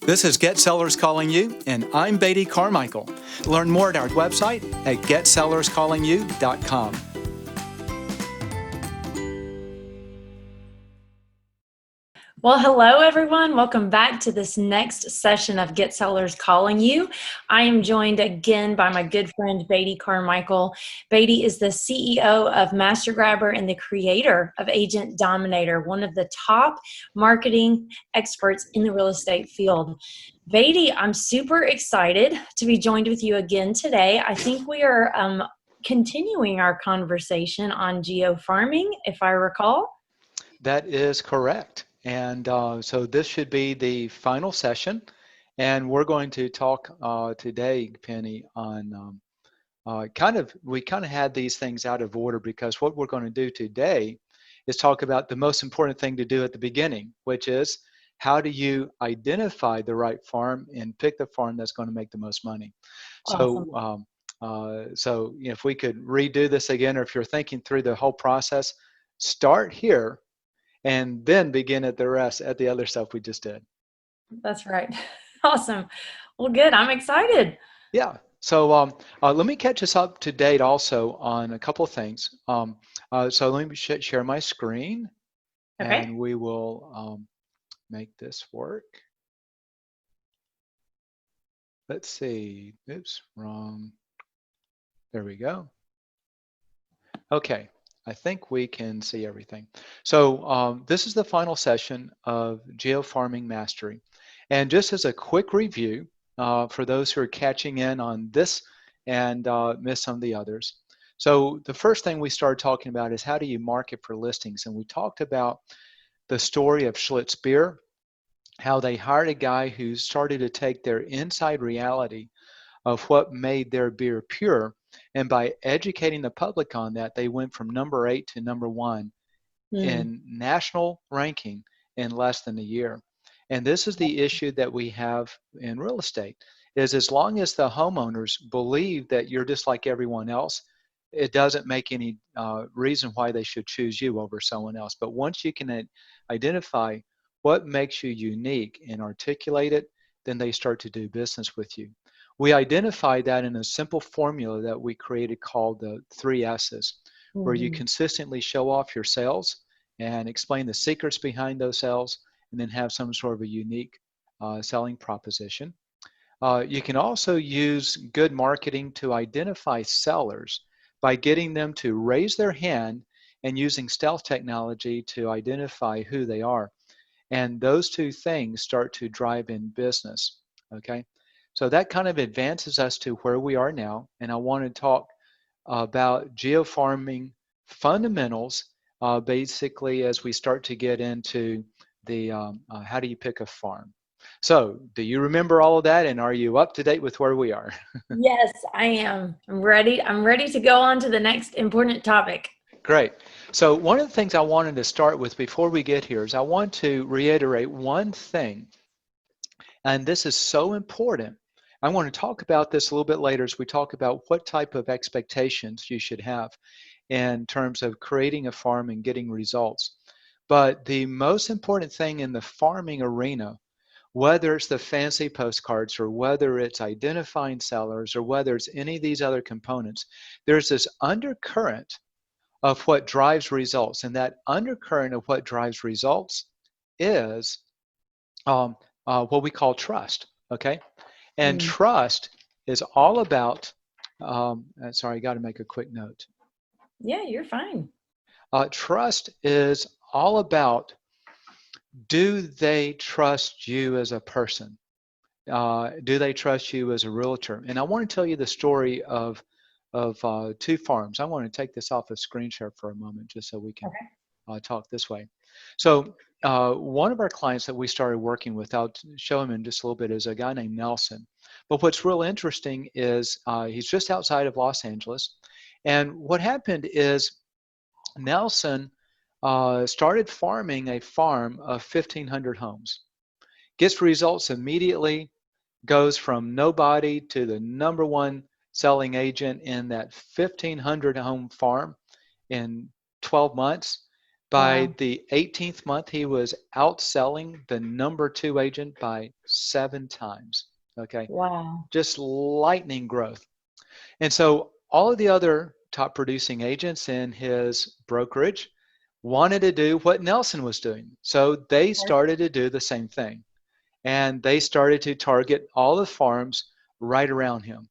This is Get Sellers Calling You, and I'm Beatty Carmichael. Learn more at our website at getsellerscallingyou.com. Well, hello, everyone. Welcome back to this next session of Get Sellers Calling You. I am joined again by my good friend, Beatty Carmichael. Beatty is the CEO of Master Grabber and the creator of Agent Dominator, one of the top marketing experts in the real estate field. Beatty, I'm super excited to be joined with you again today. I think we are continuing our conversation on geo-farming, if I recall. That is correct. And so this should be the final session. And we're going to talk today, Penny, on we kind of had these things out of order because what we're going to do today is talk about the most important thing to do at the beginning, which is how do you identify the right farm and pick the farm that's going to make the most money. Awesome. So if we could redo this again, or if you're thinking through the whole process, start here and then begin at the other stuff we just did. That's right. Awesome. Well, good. I'm excited. Yeah. So let me catch us up to date also on a couple of things. So let me share my screen, Okay. and we will make this work. Let's see. Oops, wrong. There we go. Okay. I think we can see everything. So this is the final session of Geofarming Mastery. And just as a quick review, for those who are catching in on this and miss some of the others. So the first thing we started talking about is how do you market for listings? And we talked about the story of Schlitz Beer, how they hired a guy who started to take their inside reality of what made their beer pure. And by educating the public on that, they went from number 8 to number 1 in national ranking in less than a year. And this is the issue that we have in real estate, is as long as the homeowners believe that you're just like everyone else, it doesn't make any reason why they should choose you over someone else. But once you can identify what makes you unique and articulate it, then they start to do business with you. We identified that in a simple formula that we created called the 3 S's, where you consistently show off your sales and explain the secrets behind those sales, and then have some sort of a unique selling proposition. You can also use good marketing to identify sellers by getting them to raise their hand and using stealth technology to identify who they are. And those 2 things start to drive in business, okay? So that kind of advances us to where we are now, and I want to talk about geofarming fundamentals, basically as we start to get into the how do you pick a farm. So do you remember all of that, and are you up to date with where we are? Yes, I am. I'm ready. I'm ready to go on to the next important topic. Great. So one of the things I wanted to start with before we get here is I want to reiterate one thing, and this is so important. I want to talk about this a little bit later as we talk about what type of expectations you should have in terms of creating a farm and getting results. But the most important thing in the farming arena, whether it's the fancy postcards or whether it's identifying sellers or whether it's any of these other components, there's this undercurrent of what drives results. And that undercurrent of what drives results is what we call trust, okay? And trust is all about, sorry, I got to make a quick note. Yeah, you're fine. Trust is all about, do they trust you as a person? Do they trust you as a realtor? And I want to tell you the story of 2 farms. I want to take this off of screen share for a moment just so we can talk this way. So one of our clients that we started working with, I'll show him in just a little bit, is a guy named Nelson. But what's real interesting is he's just outside of Los Angeles. And what happened is Nelson started farming a farm of 1,500 homes. Gets results immediately, goes from nobody to the number 1 selling agent in that 1,500 home farm in 12 months. By Wow. the 18th month, he was outselling the number 2 agent by 7 times. Okay, Wow. just lightning growth. And so all of the other top producing agents in his brokerage wanted to do what Nelson was doing. So they started to do the same thing. And they started to target all the farms right around him.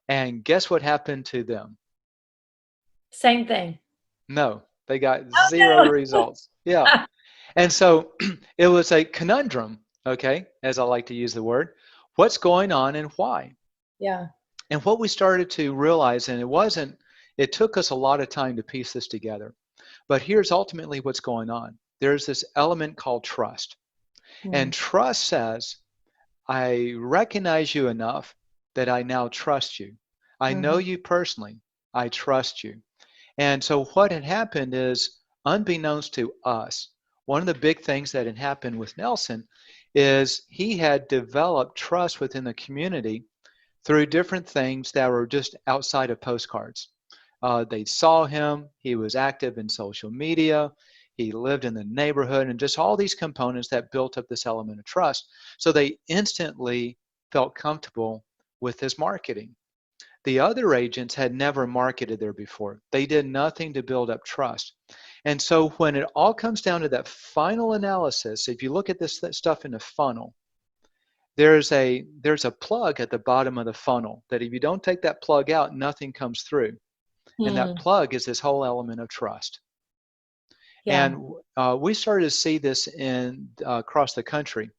And guess what happened to them? Same thing. No, they got zero Oh results. Yeah. no. And so it was a conundrum, okay, as I like to use the word. What's going on and why? Yeah. And what we started to realize, and it took us a lot of time to piece this together, but here's ultimately what's going on. There's this element called trust. And Mm. trust says, I recognize you enough that I now trust you. I know Mhm. you personally. I trust you. And so what had happened is, unbeknownst to us, one of the big things that had happened with Nelson is he had developed trust within the community through different things that were just outside of postcards. They saw him, he was active in social media, he lived in the neighborhood, and just all these components that built up this element of trust. So they instantly felt comfortable with his marketing. The other agents had never marketed there before. They did nothing to build up trust. And so when it all comes down to that final analysis, if you look at this stuff in a funnel, there's a plug at the bottom of the funnel that if you don't take that plug out, nothing comes through. And that Hmm. plug is this whole element of trust. Yeah. And we started to see this in across the country.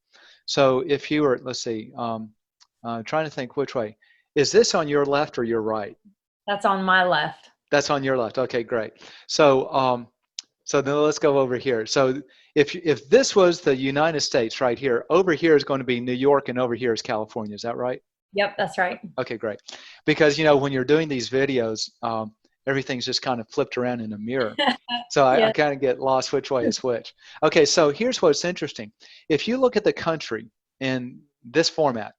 So if you were, let's see, trying to think which way. Is this on your left or your right? That's on my left. That's on your left. Okay, great. So so then let's go over here. So if this was the United States right here, over here is going to be New York and over here is California. Is that right? Yep, that's right. Okay, great. Because when you're doing these videos, everything's just kind of flipped around in a mirror. So I Yeah. kind of get lost which way is which. Okay, so here's what's interesting. If you look at the country in this format,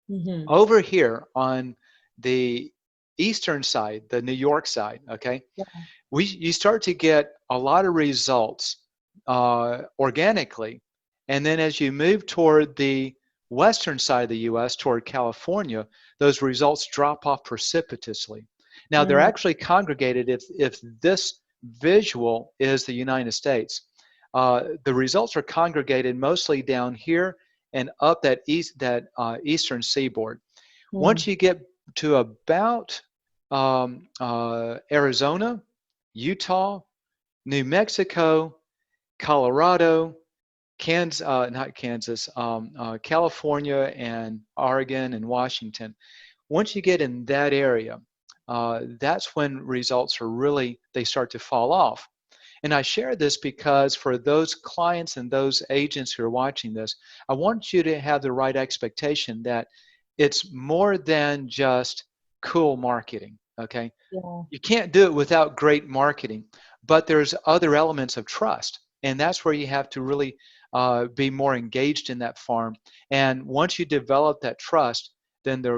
Hmm. over here on the eastern side, the New York side, okay, Yeah. you start to get a lot of results organically, and then as you move toward the western side of the U.S. toward California, those results drop off precipitously. Now they're Mm. actually congregated. If this visual is the United States, the results are congregated mostly down here and up that eastern seaboard. Once Mm. you get to about Arizona, Utah, New Mexico, Colorado, not Kansas, California, and Oregon and Washington. Once you get in that area, that's when results are really they start to fall off. And I share this because for those clients and those agents who are watching this, I want you to have the right expectation that it's more than just cool marketing. Okay, Yeah. you can't do it without great marketing, but there's other elements of trust, and that's where you have to really be more engaged in that farm. And once you develop that trust, then the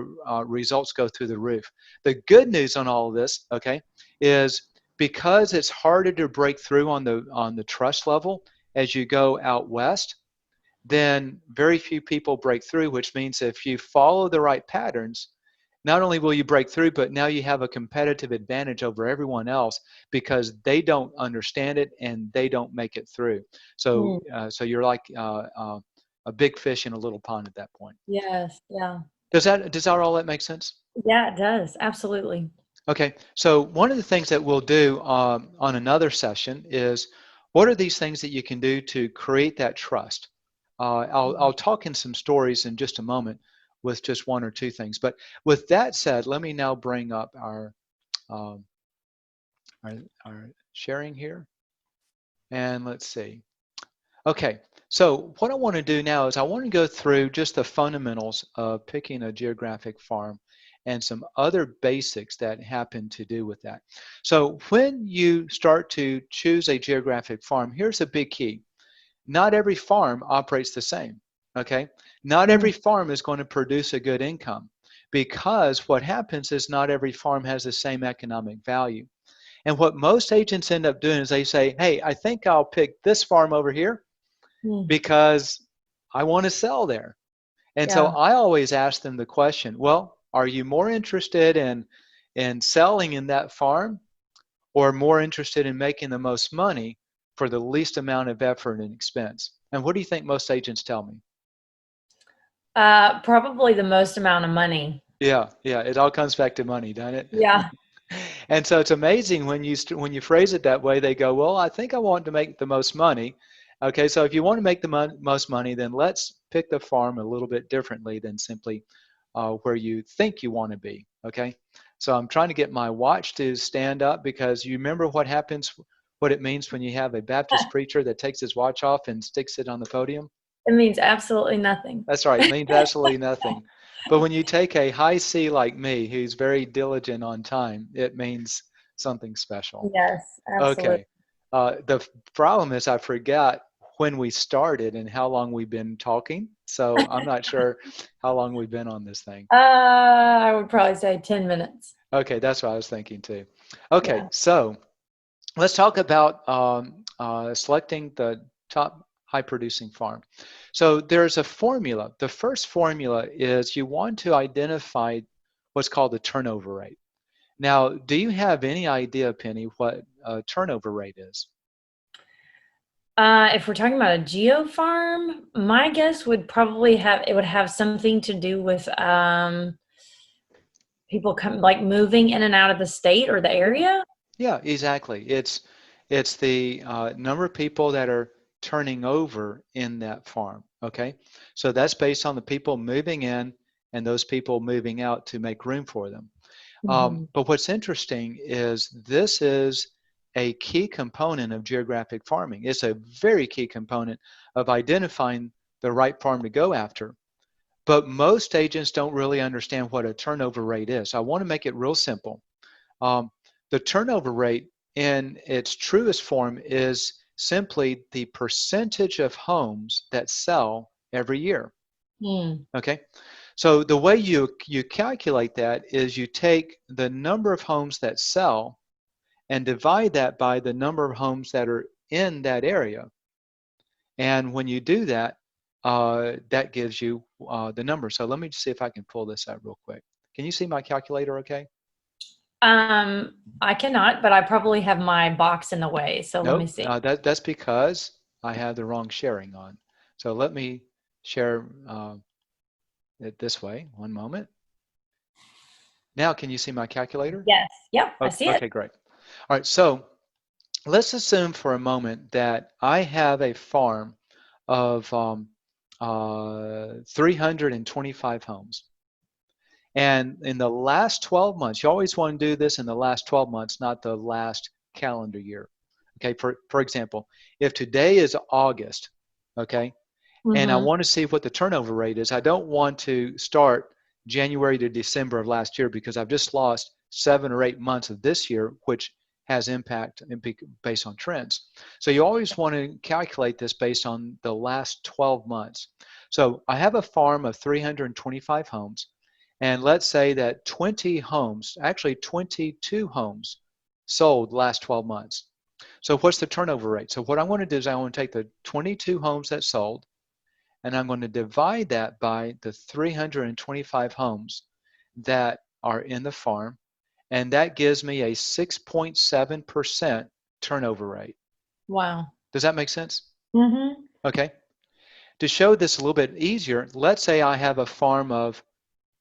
results go through the roof. The good news on all of this, okay, is because it's harder to break through on the trust level as you go out west, then very few people break through, which means if you follow the right patterns, not only will you break through, but now you have a competitive advantage over everyone else because they don't understand it and they don't make it through. So, Mm. so you're like a big fish in a little pond at that point. Yes. Yeah. Does that all that make sense? Yeah, it does. Absolutely. Okay, so one of the things that we'll do on another session is what are these things that you can do to create that trust? I'll talk in some stories in just a moment with just one or two things. But with that said, let me now bring up um, our sharing here. And let's see. Okay, so what I want to do now is I want to go through just the fundamentals of picking a geographic farm and some other basics that happen to do with that. So when you start to choose a geographic farm, here's a big key. Not every farm operates the same, okay? Not Mm. every farm is going to produce a good income because what happens is not every farm has the same economic value. And what most agents end up doing is they say, hey, I think I'll pick this farm over here Mm. because I want to sell there. And so Yeah. I always ask them the question, well, are you more interested in selling in that farm or more interested in making the most money for the least amount of effort and expense? And what do you think most agents tell me? Probably the most amount of money. Yeah, yeah, it all comes back to money, doesn't it? Yeah. And so it's amazing when you phrase it that way. They go, well, I think I want to make the most money. Okay, so if you want to make the most money, then let's pick the farm a little bit differently than simply where you think you want to be. Okay, so I'm trying to get my watch to stand up because you remember what happens, what it means when you have a Baptist preacher that takes his watch off and sticks it on the podium. It means absolutely nothing. That's right. It means absolutely nothing. But when you take a high C like me, who's very diligent on time, it means something special. Yes, absolutely. Okay. The problem is I forgot when we started and how long we've been talking. So I'm not sure how long we've been on this thing. I would probably say 10 minutes. Okay, that's what I was thinking too. Okay, Yeah. so let's talk about selecting the top high producing farm. So there's a formula. The first formula is you want to identify what's called the turnover rate. Now, do you have any idea, Penny, what turnover rate is? If we're talking about a geo farm, my guess would probably have something to do with people come like moving in and out of the state or the area. Yeah, exactly. It's the number of people that are turning over in that farm. Okay, so that's based on the people moving in and those people moving out to make room for them. Mhm. But what's interesting is this is a key component of geographic farming. It's a very key component of identifying the right farm to go after. But most agents don't really understand what a turnover rate is. I want to make it real simple. Um, the turnover rate in its truest form is simply the percentage of homes that sell every year. Hmm. Okay, so the way you calculate that is you take the number of homes that sell and divide that by the number of homes that are in that area. And when you do that, that gives you the number. So let me just see if I can pull this out real quick. Can you see my calculator okay? I cannot, but I probably have my box in the way. So let me Nope, see. that's because I have the wrong sharing on. So let me share it this way. One moment. Now, can you see my calculator? Yes. Yep. I see it. Okay, great. All right, so let's assume for a moment that I have a farm of 325 homes. And in the last 12 months, you always want to do this in the last 12 months, not the last calendar year. Okay, for example, if today is August, okay, and I Mm-hmm. want to see what the turnover rate is, I don't want to start January to December of last year because I've just lost 7 or 8 months of this year, which has impact based on trends. So you always want to calculate this based on the last 12 months. So I have a farm of 325 homes, and let's say that 20 homes, actually 22 homes, sold last 12 months. So what's the turnover rate? So what I want to do is I want to take the 22 homes that sold, and I'm going to divide that by the 325 homes that are in the farm, and that gives me a 6.7% turnover rate. Wow. Does that make sense? Mm-hmm. Okay. To show this a little bit easier, let's say I have a farm of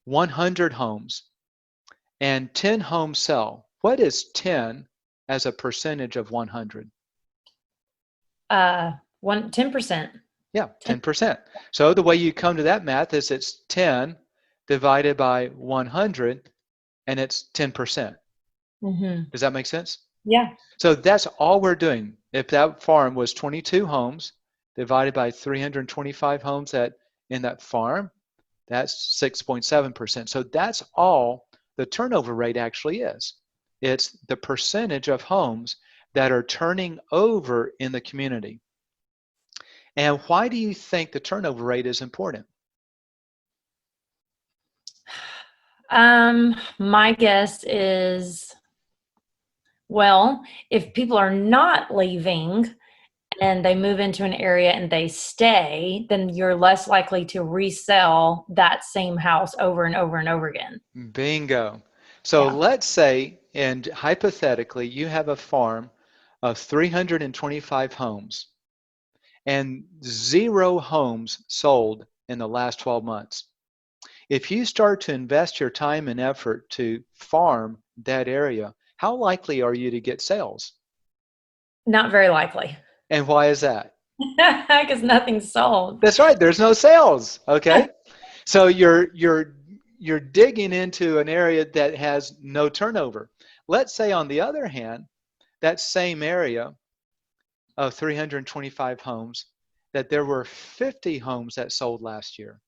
100 homes and 10 homes sell. What is 10 as a percentage of 100? 10%. Yeah, 10. 10%. So the way you come to that math is it's 10 divided by 100, and it's 10%. Mm-hmm. Does that make sense? Yeah. So that's all we're doing. If that farm was 22 homes divided by 325 homes that in that farm, that's 6.7%. So that's all the turnover rate actually is. It's the percentage of homes that are turning over in the community. And why do you think the turnover rate is important? My guess is Well, if people are not leaving and they move into an area and they stay, then you're less likely to resell that same house over and over and over again. Bingo. So Yeah. let's say, and hypothetically, you have a farm of 325 homes and 0 homes sold in the last 12 months. If you start to invest your time and effort to farm that area, how likely are you to get sales? Not very likely. And why is that? Because nothing's sold. That's right, there's no sales, okay? So you're digging into an area that has no turnover. Let's say on the other hand, that same area of 325 homes, that there were 50 homes that sold last year.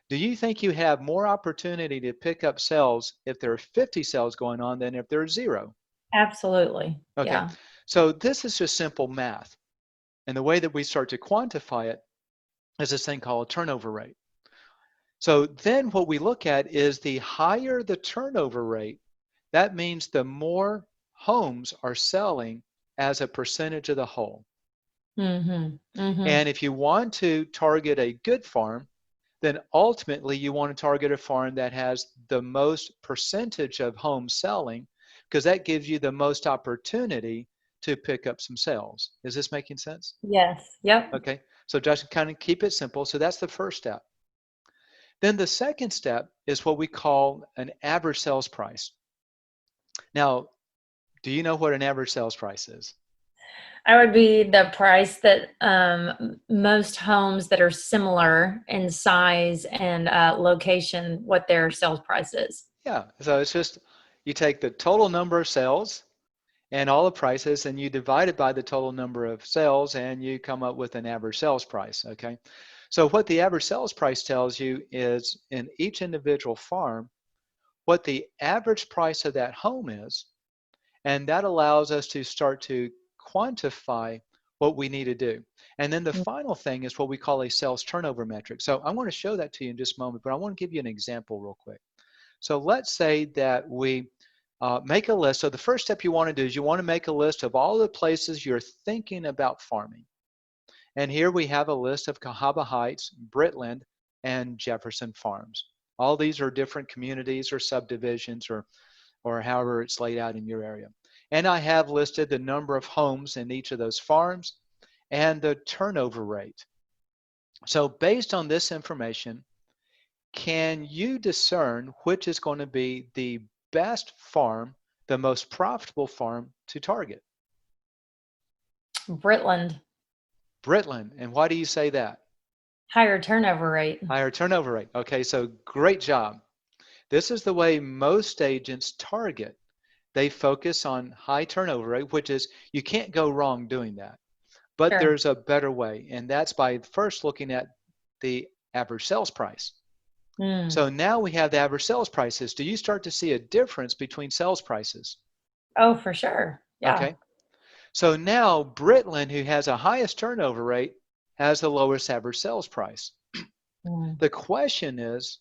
Do you think you have more opportunity to pick up sales if there are 50 sales going on than if there are 0? Absolutely. Okay, Yeah. so this is just simple math. And the way that we start to quantify it is this thing called a turnover rate. So then what we look at is the higher the turnover rate, that means the more homes are selling as a percentage of the whole. Mm-hmm. Mm-hmm. And if you want to target a good farm, then ultimately you want to target a farm that has the most percentage of homes selling, because that gives you the most opportunity to pick up some sales. Is this making sense? Yes. Yep. Okay, so just kind of keep it simple. So that's the first step. Then the second step is what we call an average sales price. Now, do you know what an average sales price is? I would be the price that most homes that are similar in size and location, what their sales price is. Yeah, so it's just you take the total number of sales and all the prices and you divide it by the total number of sales and you come up with an average sales price, okay? So what the average sales price tells you is in each individual farm, what the average price of that home is, and that allows us to start to quantify what we need to do. And then the final thing is what we call a sales turnover metric. So I want to show that to you in just a moment, but I want to give you an example real quick. So let's say that we make a list. So the first step you want to do is you want to make a list of all the places you're thinking about farming. And here we have a list of Cahaba Heights, Britland, and Jefferson farms. All these are different communities or subdivisions or however it's laid out in your area. And I have listed the number of homes in each of those farms and the turnover rate. So based on this information, can you discern which is going to be the best farm, the most profitable farm to target? Britland, Britland. And why do you say that? higher turnover rate. Higher turnover rate. Okay, so great job. This is the way most agents target. They focus on high turnover rate, which is you can't go wrong doing that. But Sure. there's a better way, and that's by first looking at the average sales price. Mm. So now we have the average sales prices. Do you start to see a difference between sales prices? Oh, for sure. Yeah. Okay. So now Britland, who has the highest turnover rate, has the lowest average sales price. Mm. The question is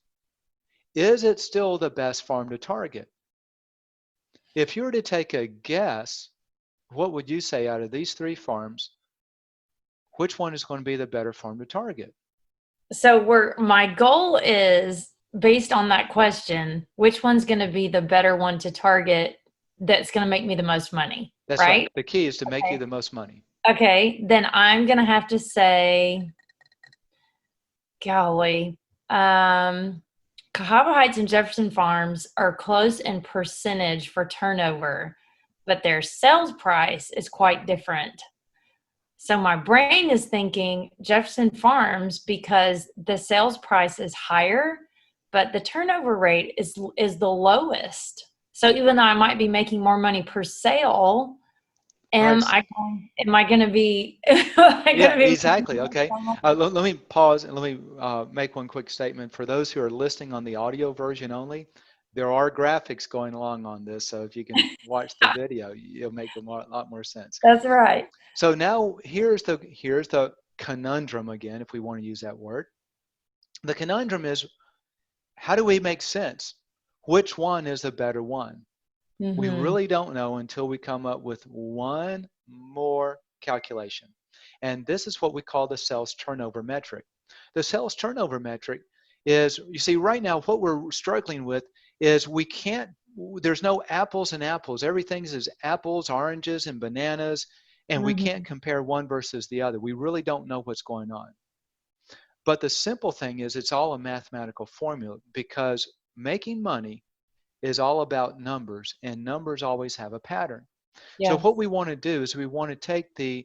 it still the best farm to target? If you were to take a guess, what would you say out of these 3 farms, which one is going to be the better farm to target? So my goal is based on that question, which one's going to be the better one to target that's going to make me the most money, That's right. right? The key is to make you Okay. the most money. Okay, then I'm going to have to say, golly, Cahaba Heights and Jefferson Farms are close in percentage for turnover, but their sales price is quite different. So my brain is thinking Jefferson Farms because the sales price is higher, but the turnover rate is the lowest. So even though I might be making more money per sale, Right. am I going to be am I going Yeah, to be exactly. Okay. Let me pause and let me make one quick statement. For those who are listening on the audio version only, there are graphics going along on this. So if you can watch the video, it'll make a lot more sense. That's right. So now here's the conundrum again, if we want to use that word. The conundrum is, how do we make sense? Which one is the better one? We Mm-hmm. really don't know until we come up with one more calculation. And this is what we call the sales turnover metric. The sales turnover metric is, you see, right now what we're struggling with is we can't, there's no apples and apples. Everything is apples, oranges, and bananas, and we Mm-hmm. can't compare one versus the other. We really don't know what's going on. But the simple thing is it's all a mathematical formula because making money is all about numbers, and numbers always have a pattern. So Yes. what we want to do is we want to take the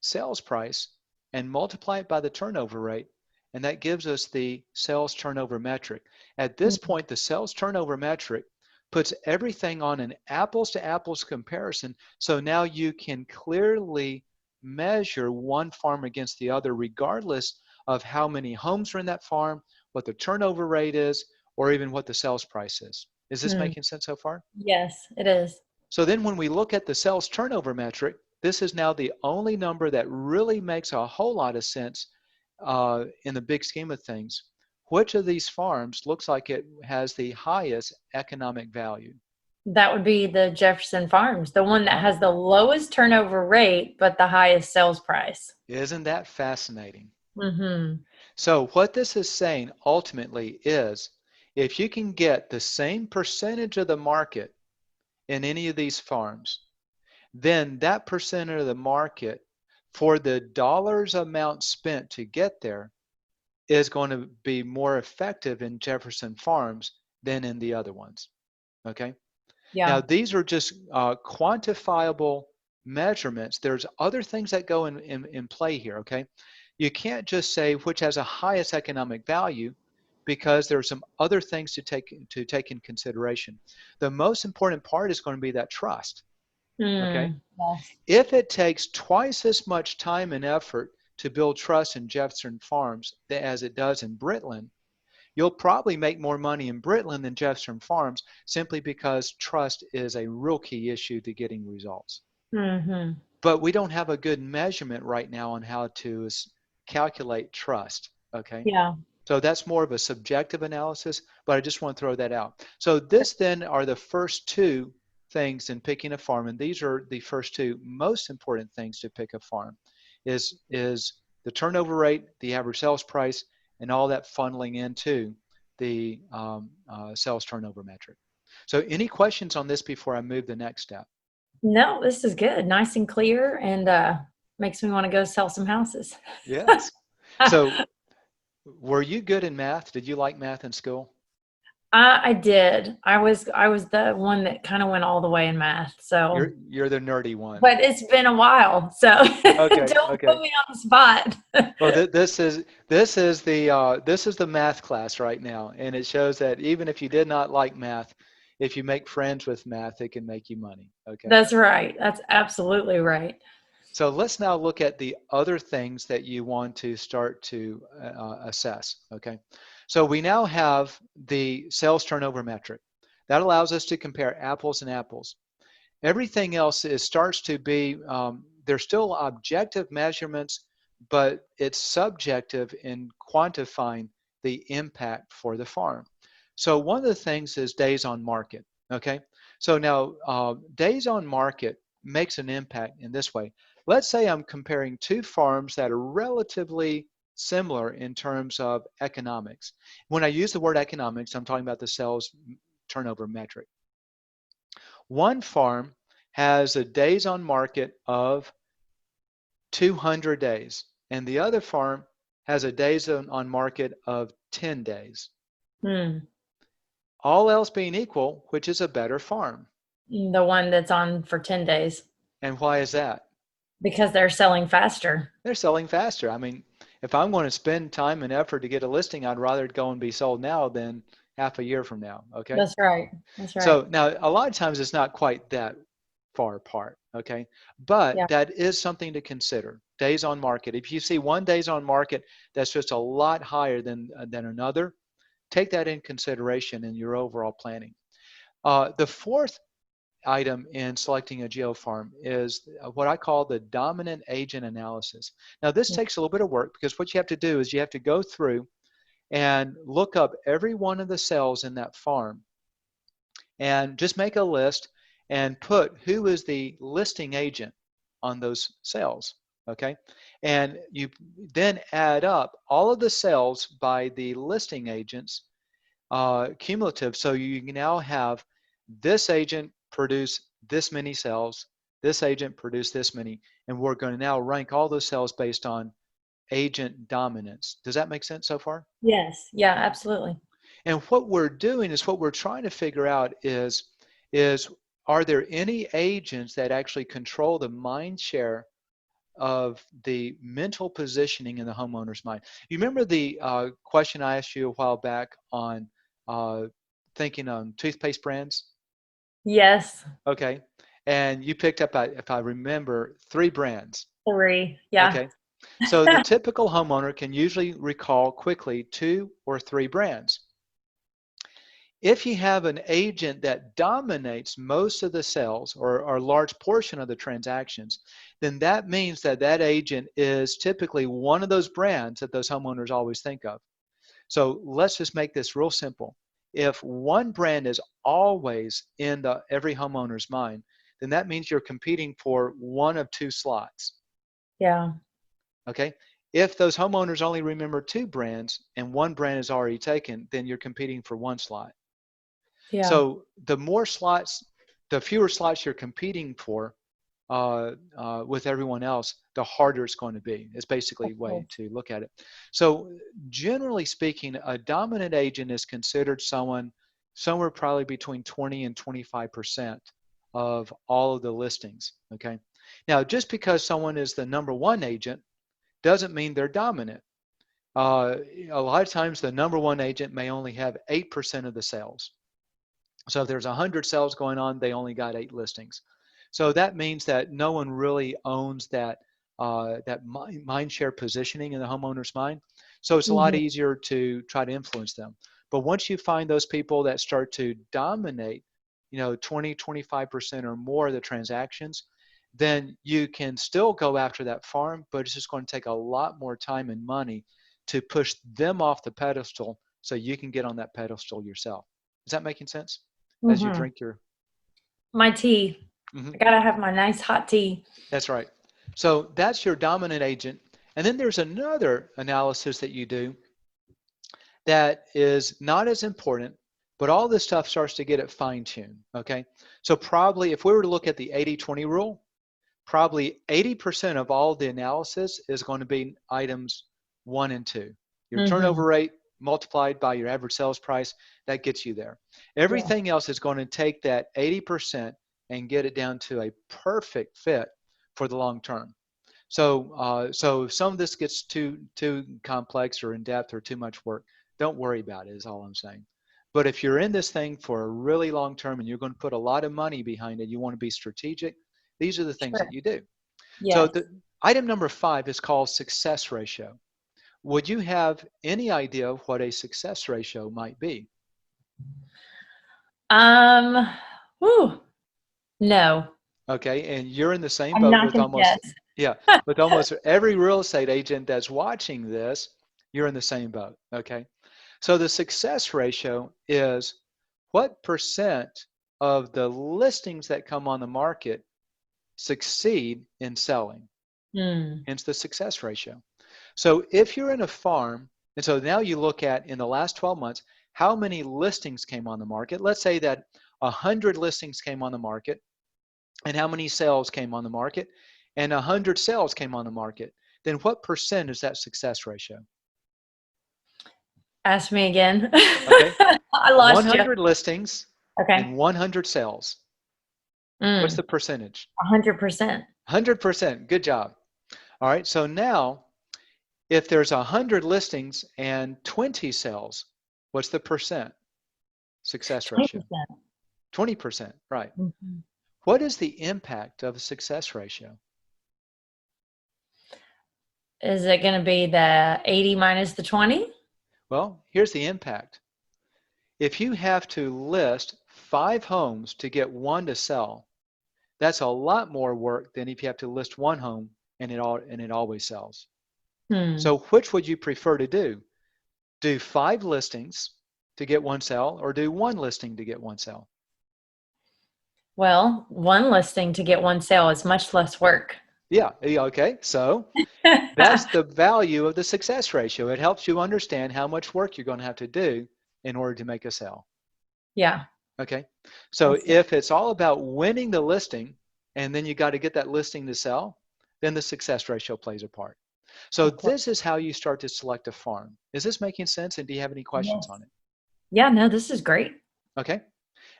sales price and multiply it by the turnover rate, and that gives us the sales turnover metric. At this Mm. point, the sales turnover metric puts everything on an apples to apples comparison, so now you can clearly measure one farm against the other regardless of how many homes are in that farm, what the turnover rate is, or even what the sales price is. Is this Mm. making sense so far? Yes, it is. So then when we look at the sales turnover metric, this is now the only number that really makes a whole lot of sense in the big scheme of things. Which of these farms looks like it has the highest economic value? That would be the Jefferson Farms, the one that Right? has the lowest turnover rate but the highest sales price. Isn't that fascinating? Mm-hmm. So what this is saying ultimately is if you can get the same percentage of the market in any of these farms, then that percentage of the market for the dollars amount spent to get there is going to be more effective in Jefferson Farms than in the other ones. Okay. Now, Yeah. these are just quantifiable measurements. There's other things that go in play here. Okay. You can't just say which has a highest economic value because there are some other things to take in consideration. The most important part is going to be that trust. Okay. Mm. Yes. If it takes twice as much time and effort to build trust in Jefferson Farms as it does in Britland, you'll probably make more money in Britland than Jefferson Farms simply because trust is a real key issue to getting results. Mm-hmm. But we don't have a good measurement right now on how to calculate trust. Okay. Yeah. So that's more of a subjective analysis, but I just want to throw that out. So this then are the first two things in picking a farm, and these are the first two most important things to pick a farm, is the turnover rate, the average sales price, and all that funneling into the sales turnover metric. So any questions on this before I move the next step? No, this is good. Nice and clear and makes me want to go sell some houses. Yes. So were you good in math? Did you like math in school? I did. I was the one that kind of went all the way in math. So, You're the nerdy one. but it's been a while, so Okay, don't okay. put me on the spot. Well, this is the math class right now, and it shows that even if you did not like math, if you make friends with math, it can make you money. Okay. That's right. That's absolutely right. So let's now look at the other things that you want to start to assess. Okay. So we now have the sales turnover metric. That allows us to compare apples and apples. Everything else starts to be, there's still objective measurements, but it's subjective in quantifying the impact for the farm. So one of the things is days on market. Okay. So now days on market makes an impact in this way. Let's say I'm comparing two farms that are relatively similar in terms of economics. When I use the word economics, I'm talking about the sales turnover metric. One farm has a days on market of 200 days, and the other farm has a days on market of 10 days. Hmm. All else being equal, which is a better farm? The one that's on for 10 days And why is that? because they're selling faster. They're selling faster. I mean, if I'm going to spend time and effort to get a listing, I'd rather it go and be sold now than half a year from now. Okay. That's right. That's right. So now a lot of times it's not quite that far apart, okay? But Yeah. that is something to consider. Days on market. If you see one days on market that's just a lot higher than another, take that in consideration in your overall planning. The fourth item in selecting a geofarm is what I call the dominant agent analysis. Now this takes a little bit of work because what you have to do is you have to go through and look up every one of the cells in that farm and just make a list and put who is the listing agent on those sales, okay? And you then add up all of the sales by the listing agents, cumulative, so you can now have this agent produce this many sales, this agent produce this many, and we're going to now rank all those sales based on agent dominance. Does that make sense so far? Yes. Yeah, absolutely. And what we're doing is what we're trying to figure out is are there any agents that actually control the mind share of the mental positioning in the homeowner's mind? You remember the question I asked you a while back on thinking on toothpaste brands? Yes. Okay. And you picked up, if I remember, 3 brands. 3. Yeah. Okay. So the typical homeowner can usually recall quickly 2 or 3 brands. If you have an agent that dominates most of the sales or a large portion of the transactions, then that means that that agent is typically one of those brands that those homeowners always think of. So let's just make this real simple. If one brand is always in every homeowner's mind, then that means you're competing for one of 2 slots. Yeah. Okay. If those homeowners only remember 2 brands and one brand is already taken, then you're competing for 1 slot. Yeah. So the more slots, the fewer slots you're competing for with everyone else, the harder it's going to be. It's basically a way to look at it. So generally speaking, a dominant agent is considered someone somewhere probably between 20 and 25% of all of the listings. Okay. Now, just because someone is the number 1 agent doesn't mean they're dominant. A lot of times the number 1 agent may only have 8% of the sales. So if there's 100 sales going on, they only got 8 listings. So that means that no one really owns that mind share positioning in the homeowner's mind. So it's a lot easier to try to influence them. But once you find those people that start to dominate, 20, 25% or more of the transactions, then you can still go after that farm, but it's just going to take a lot more time and money to push them off the pedestal so you can get on that pedestal yourself. Is that making sense? As you drink your my tea. I gotta have my nice hot tea. That's right. So that's your dominant agent. And then there's another analysis that you do that is not as important, but all this stuff starts to get it fine-tuned, okay? So probably if we were to look at the 80-20 rule, probably 80% of all the analysis is going to be items 1 and 2. Your turnover rate multiplied by your average sales price, that gets you there. Everything else is going to take that 80% and get it down to a perfect fit for the long term. So, so if some of this gets too complex or in depth or too much work, don't worry about it, is all I'm saying. But if you're in this thing for a really long term and you're going to put a lot of money behind it, you want to be strategic, these are the things that you do. So Yes. the item number 5 is called success ratio. Would you have any idea of what a success ratio might be? Whew. No. Okay, and you're in the same I'm boat not with gonna almost, guess. yeah, with almost every real estate agent that's watching this, you're in the same boat, okay? So the success ratio is what percent of the listings that come on the market succeed in selling, hence the success ratio. So if you're in a farm, and so now you look at in the last 12 months, how many listings came on the market? Let's say that 100 listings came on the market, and how many sales came on the market, and 100 sales came on the market. Then what percent is that success ratio? Ask me again. Okay, I lost you. 100 listings Okay. and 100 sales. What's the percentage? 100%. 100%. Good job. All right, so now if there's 100 listings and 20 sales, what's the percent success ratio? 20%. 20%, right. What is the impact of a success ratio? Is it going to be the 80 minus the 20? Well, here's the impact. If you have to list 5 homes to get 1 to sell, that's a lot more work than if you have to list 1 home and it always sells. So which would you prefer to do? Do 5 listings to get 1 sell or do 1 listing to get 1 sell? Well, one listing to get one sale is much less work. Yeah, okay. So that's the value of the success ratio. It helps you understand how much work you're going to have to do in order to make a sale. Yeah, Okay. So that's it. if it's all about winning the listing and then you got to get that listing to sell, then the success ratio plays a part. So Of course. this is how you start to select a farm. Is this making sense? And do you have any questions Yes. on it? Yeah, no, this is great. Okay.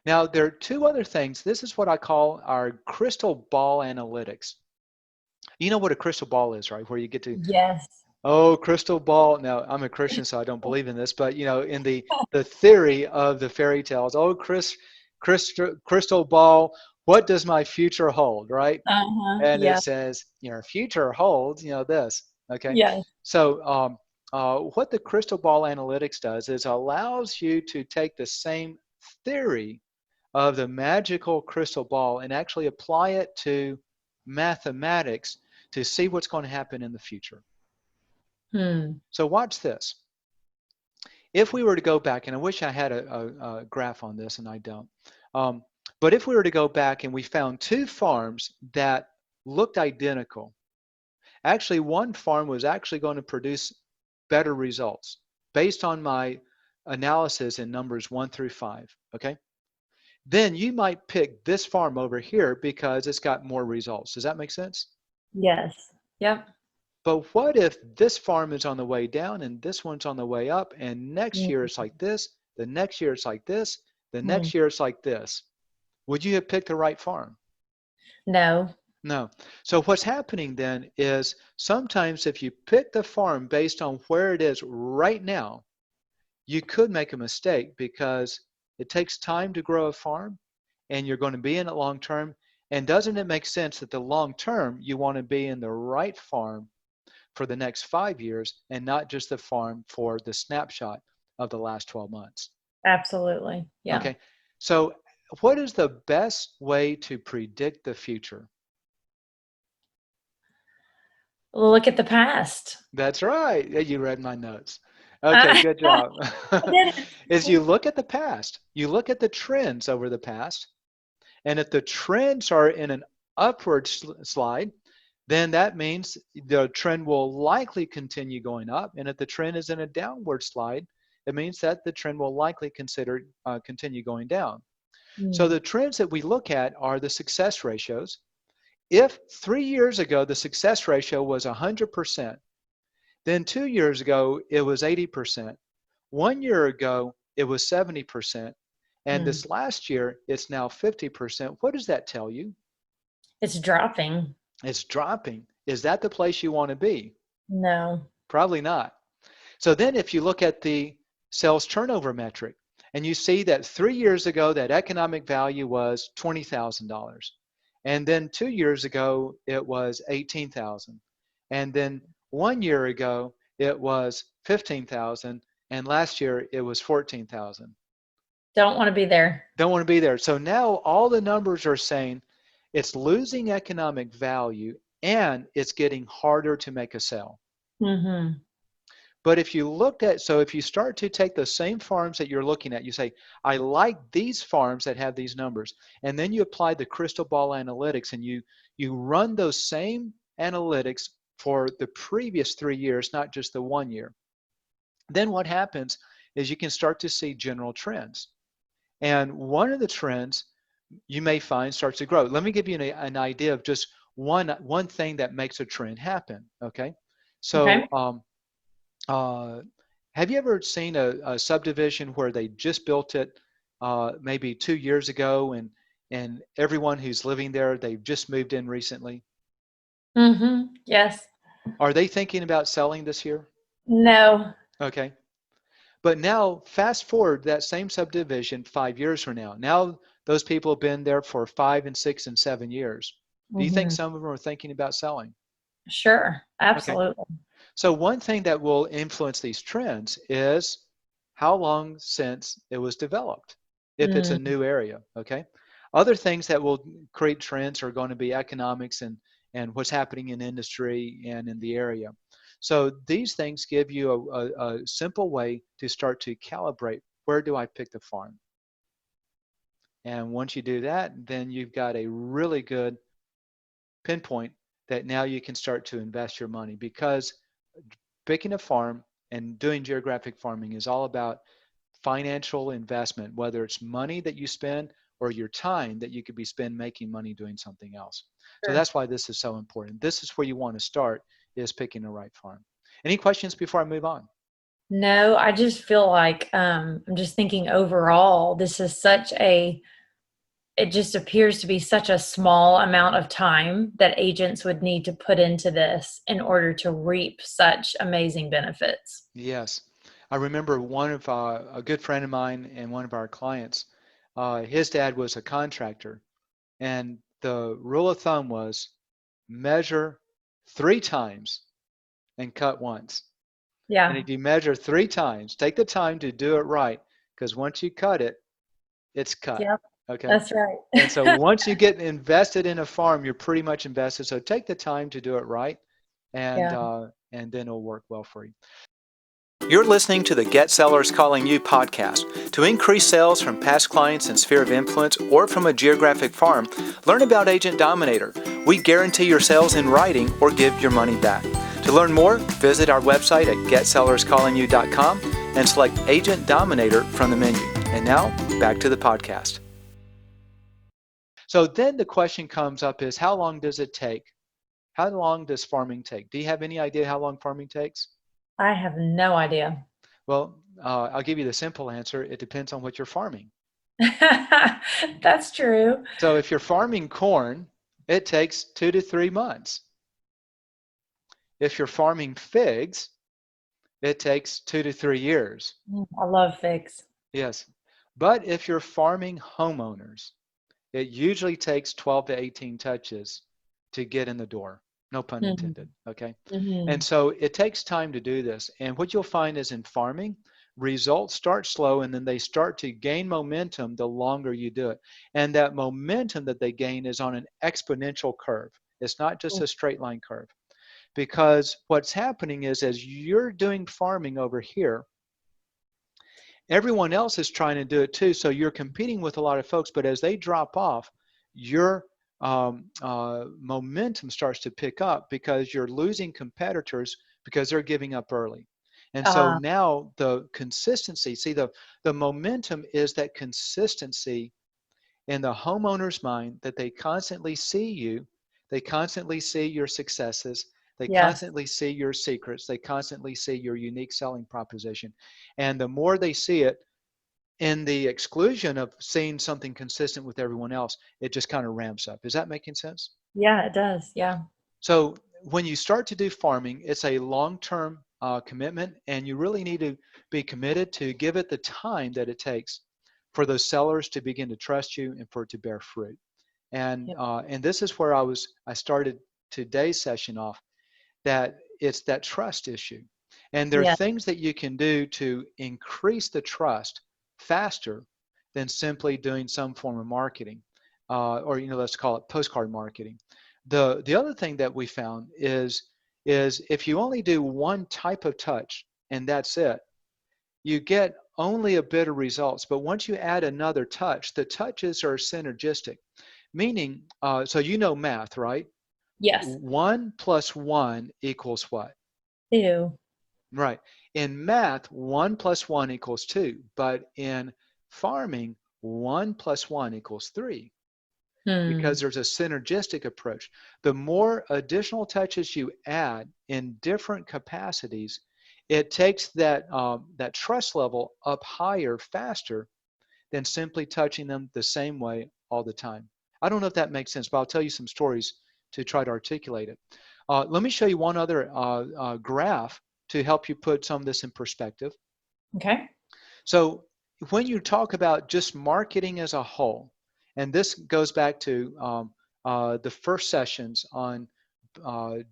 Now there are two other things. This is what I call our crystal ball analytics. You know what a crystal ball is, right? Where you get to, Yes. oh, crystal ball. Now, I'm a Christian, so I don't believe in this, but in the theory of the fairy tales, oh, crystal ball, what does my future hold, right? Uh-huh. And it Yeah. says, future holds, this. Okay. Yeah. So, what the crystal ball analytics does is allows you to take the same theory of the magical crystal ball and actually apply it to mathematics to see what's going to happen in the future. Hmm. So watch this. If we were to go back, and I wish I had a graph on this, and I don't, um, but if we were to go back and we found two farms that looked identical, actually one farm was actually going to produce better results based on my analysis in numbers 1 through 5, okay? Then you might pick this farm over here because it's got more results. Does that make sense? Yes. Yep. But what if this farm is on the way down and this one's on the way up, and next year it's like this, the next year it's like this, the Mm-hmm. next year it's like this? Would you have picked the right farm? No. No. So what's happening then is sometimes if you pick the farm based on where it is right now, you could make a mistake because it takes time to grow a farm and you're going to be in it long term. And doesn't it make sense that the long term you want to be in the right farm for the next 5 years and not just the farm for the snapshot of the last 12 months? Absolutely. Yeah. Okay. So what is the best way to predict the future? Look at the past. That's right. Yeah, you read my notes. Okay, I good job. did Is it. you look at the past, you look at the trends over the past, and if the trends are in an upward slide, then that means the trend will likely continue going up. And if the trend is in a downward slide, it means that the trend will likely continue going down. So Mm. the trends that we look at are the success ratios. If 3 years ago the success ratio was 100%, then 2 years ago it was 80%. 1 year ago it was 70%. And Mm. this last year it's now 50%. What does that tell you? It's dropping. It's dropping. Is that the place you want to be? No. Probably not. So then if you look at the sales turnover metric and you see that 3 years ago that economic value was $20,000, and then 2 years ago it was 18,000, and then 1 year ago it was 15,000, and last year it was 14,000. Don't want to be there. Don't want to be there. So now all the numbers are saying it's losing economic value and it's getting harder to make a sale. Mm-hmm. But if you looked at, so if you start to take the same farms that you're looking at, you say, I like these farms that have these numbers. And then you apply the crystal ball analytics and you run those same analytics for the previous 3 years, not just the 1 year. Then what happens is you can start to see general trends. And one of the trends you may find starts to grow. Let me give you an idea of just one thing that makes a trend happen, okay? Okay. So uh, have you ever seen a subdivision where they just built it maybe 2 years ago and everyone who's living there, they've just moved in recently? Mm-hmm. Yes. Are they thinking about selling this year? No. Okay. But now fast forward that same subdivision 5 years from now. Now those people have been there for 5 and 6 and 7 years. Do you think Mm-hmm. some of them are thinking about selling? Sure. Okay. Absolutely. So one thing that will influence these trends is how long since it was developed, if it's a Mm. new area, okay? Other things that will create trends are going to be economics and what's happening in industry and in the area. So these things give you a simple way to start to calibrate, where do I pick the farm? And once you do that, then you've got a really good pinpoint that now you can start to invest your money, because picking a farm and doing geographic farming is all about financial investment, whether it's money that you spend or your time that you could be spent making money doing something else. So Sure. that's why this is so important. This is where you want to start, is picking the right farm. Any questions before I move on? No, I just feel like I'm just thinking overall, this is such a it just appears to be such a small amount of time that agents would need to put into this in order to reap such amazing benefits. Yes. I remember one of a good friend of mine and one of our clients, his dad was a contractor, and the rule of thumb was measure 3 times and cut once. And Yeah. if you measure 3 times, take the time to do it right, because once you cut it, it's cut. Yep. Okay. That's right. And so once you get invested in a farm, you're pretty much invested. So take the time to do it right, Yeah. and then it'll work well for you. You're listening to the Get Sellers Calling You podcast. To increase sales from past clients and sphere of influence, or from a geographic farm, learn about Agent Dominator. We guarantee your sales in writing or give your money back. To learn more, visit our website at getsellerscallingyou.com and select Agent Dominator from the menu. And now, back to the podcast. So then the question comes up is, how long does it take? How long does farming take? Do you have any idea how long farming takes? I have no idea. Well, I'll give you the simple answer. It depends on what you're farming. That's true. So if you're farming corn, it takes 2 to 3 months. If you're farming figs, it takes 2 to 3 years. I love figs. Yes. But if you're farming homeowners, it usually takes 12 to 18 touches to get in the door. No pun intended. Okay. Mm-hmm. And so it takes time to do this. And what you'll find is, in farming, results start slow and then they start to gain momentum the longer you do it. And that momentum that they gain is on an exponential curve. It's not just a straight line curve. Because what's happening is, as you're doing farming over here, everyone else is trying to do it too. So you're competing with a lot of folks, but as they drop off, your momentum starts to pick up, because you're losing competitors because they're giving up early. And so Uh, now the consistency, see, the momentum is that consistency in the homeowner's mind, that they constantly see you, they constantly see your successes, they yes. constantly see your secrets, they constantly see your unique selling proposition. And the more they see it, in the exclusion of seeing something consistent with everyone else, it just kind of ramps up. Is that making sense? Yeah, it does. Yeah. So when you start to do farming, it's a long-term commitment, and you really need to be committed to give it the time that it takes for those sellers to begin to trust you and for it to bear fruit. Yeah. And this is where I started today's session off, that it's that trust issue. And there are Yeah. things that you can do to increase the trust faster than simply doing some form of marketing, or let's call it postcard marketing. The other thing that we found is if you only do one type of touch and that's it, you get only a bit of results. But once you add another touch, the touches are synergistic, meaning, so math, right? Yes. 1 plus 1 equals what? Ew. Right. In math, 1 plus 1 equals 2, but in farming, 1 plus 1 equals 3, Hmm. because there's a synergistic approach. The more additional touches you add in different capacities, it takes that trust level up higher faster than simply touching them the same way all the time. I don't know if that makes sense, but I'll tell you some stories to try to articulate it. Let me show you one other graph to help you put some of this in perspective. Okay. So when you talk about just marketing as a whole, and this goes back to the first sessions on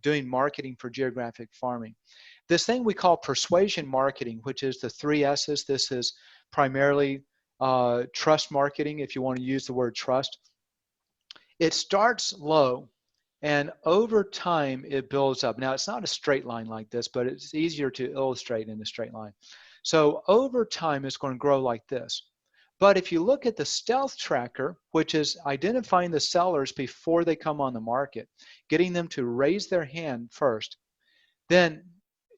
doing marketing for geographic farming, this thing we call persuasion marketing, which is the 3 S's. This is primarily trust marketing, if you want to use the word trust. It starts low, and over time it builds up. Now, it's not a straight line like this, but it's easier to illustrate in a straight line. So over time, it's going to grow like this. But if you look at the stealth tracker, which is identifying the sellers before they come on the market, getting them to raise their hand first, then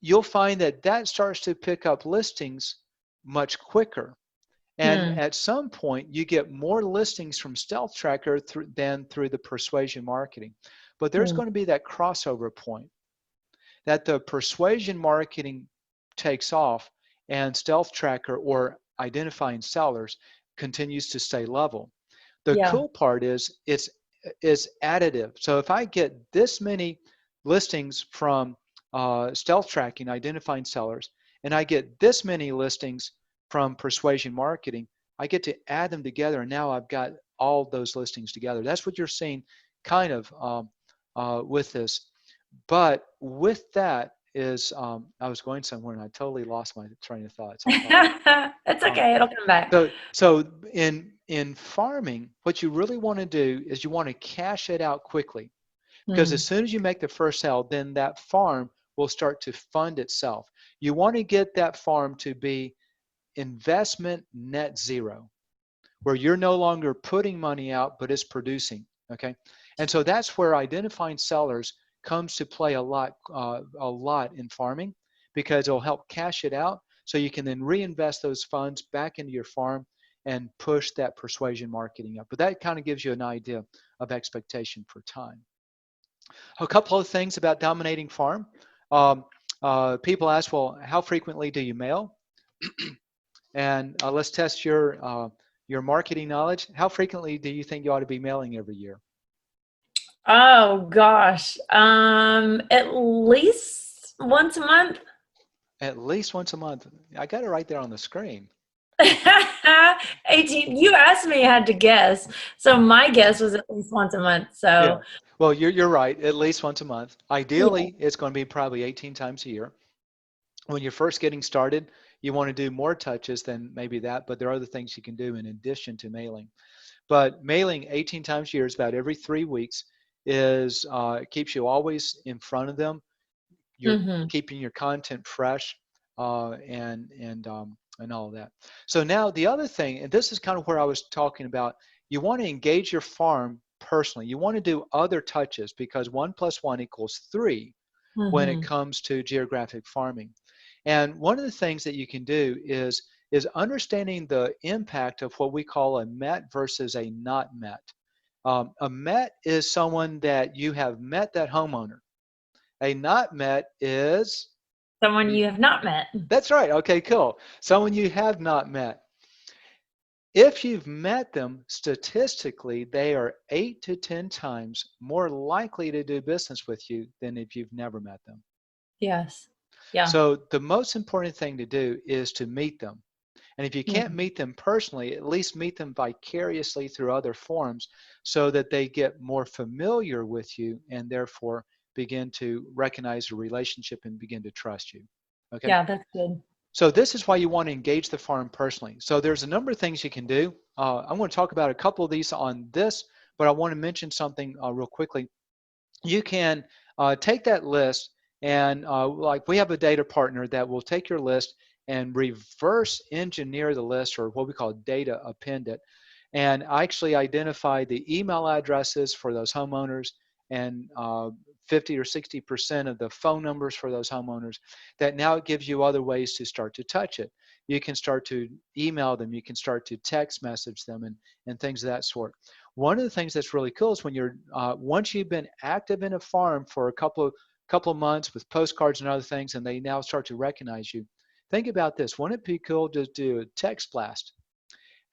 you'll find that that starts to pick up listings much quicker. And Hmm. at some point, you get more listings from Stealth Tracker than through the persuasion marketing. But there's Hmm. going to be that crossover point that the persuasion marketing takes off and Stealth Tracker or identifying sellers continues to stay level. The Yeah. cool part is additive. So if I get this many listings from stealth tracking, identifying sellers, and I get this many listings from persuasion marketing, I get to add them together, and now I've got all those listings together. That's what you're seeing kind of with this. But with that is, I was going somewhere and I totally lost my train of thought, so I apologize. It's Um, okay. It'll come back. so in farming, what you really want to do is you want to cash it out quickly, because as Hmm. soon as you make the first sale, then that farm will start to fund itself. You want to get that farm to be investment net zero, where you're no longer putting money out, but it's producing. Okay, and so that's where identifying sellers comes to play a lot in farming, because it'll help cash it out, so you can then reinvest those funds back into your farm and push that persuasion marketing up. But that kind of gives you an idea of expectation for time. A couple of things about dominating farm. Um, People ask, well, how frequently do you mail? And let's test your marketing knowledge. How frequently do you think you ought to be mailing every year? Oh gosh. At least once a month. At least once a month. I got it right there on the screen. 18. You asked me, I had to guess. So my guess was at least once a month. So Yeah. Well, you're right. At least once a month. yeah. Ideally, it's going to be probably 18 times a year. When you're first getting started, you want to do more touches than maybe that, but there are other things you can do in addition to mailing. But mailing 18 times a year is about every 3 weeks. Is keeps you always in front of them. You're Hmm. keeping your content fresh, and all of that. So now the other thing, and this is kind of where I was talking about, you want to engage your farm personally. You want to do other touches, because 1 + 1 = 3 when it Hmm. comes to geographic farming. And one of the things that you can do is understanding the impact of what we call a met versus a not met. A met is someone that you have met that homeowner. A not met is, Someone you have not met. that's right. Okay, cool. Someone you have not met. If you've met them, statistically, they are 8 to 10 times more likely to do business with you than if you've never met them. Yes. Yeah. So the most important thing to do is to meet them. And if you can't Mhm. meet them personally, at least meet them vicariously through other forms, so that they get more familiar with you and therefore begin to recognize a relationship and begin to trust you. Okay. Yeah, that's good. So this is why you want to engage the farm personally. So there's a number of things you can do. I'm going to talk about a couple of these on this, but I want to mention something real quickly. You can take that list, and like we have a data partner that will take your list and reverse engineer the list, or what we call data append it, and actually identify the email addresses for those homeowners, and 50 or 60% of the phone numbers for those homeowners. That now it gives you other ways to start to touch it. You can start to email them, you can start to text message them, and things of that sort. One of the things that's really cool is when you're once you've been active in a farm for a couple of months with postcards and other things, and they now start to recognize you. Think about this. Wouldn't it be cool to do a text blast?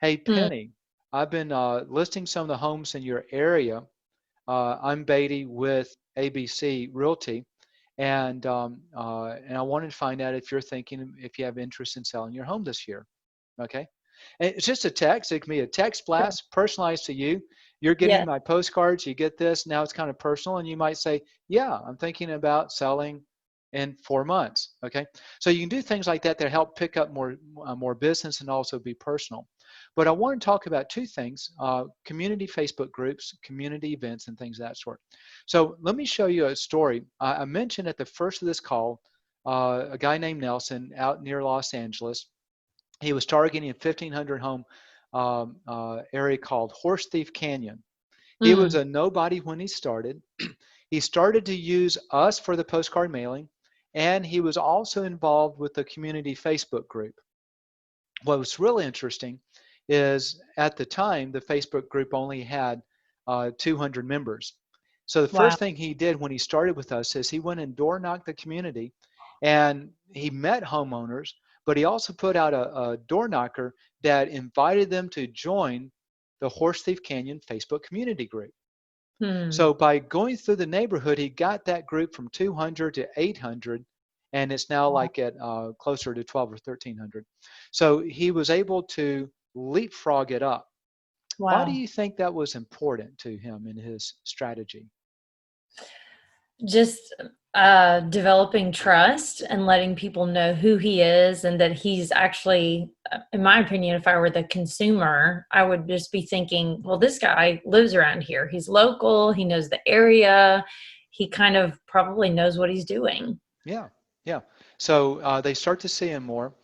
Hey, Mm. Penny, I've been listing some of the homes in your area. I'm Beatty with ABC Realty, and I wanted to find out if you're thinking, if you have interest in selling your home this year. Okay. And it's just a text. It can be a text blast, personalized to you. You're getting Yes. my postcards. You get this. Now it's kind of personal, and you might say, "Yeah, I'm thinking about selling in 4 months." Okay. So you can do things like that that help pick up more business and also be personal. But I want to talk about two things: community Facebook groups, community events, and things of that sort. So let me show you a story. I mentioned at the first of this call a guy named Nelson out near Los Angeles. He was targeting a 1,500 home area called Horse Thief Canyon. He was Mm. a nobody when he started. He started to use us for the postcard mailing, and he was also involved with the community Facebook group. What was really interesting is at the time, the Facebook group only had 200 members. So the Wow. first thing he did when he started with us is he went and door knocked the community, and he met homeowners, but he also put out a door knocker that invited them to join the Horse Thief Canyon Facebook community group. Hmm. So by going through the neighborhood, he got that group from 200 to 800, and it's now Wow. like at closer to 12 or 1300. So he was able to leapfrog it up. Why do Wow. you think that was important to him in his strategy? Just developing trust and letting people know who he is and that he's actually, in my opinion, if I were the consumer, I would just be thinking, well, this guy lives around here. He's local. He knows the area. He kind of probably knows what he's doing. Yeah, yeah. So they start to see him more.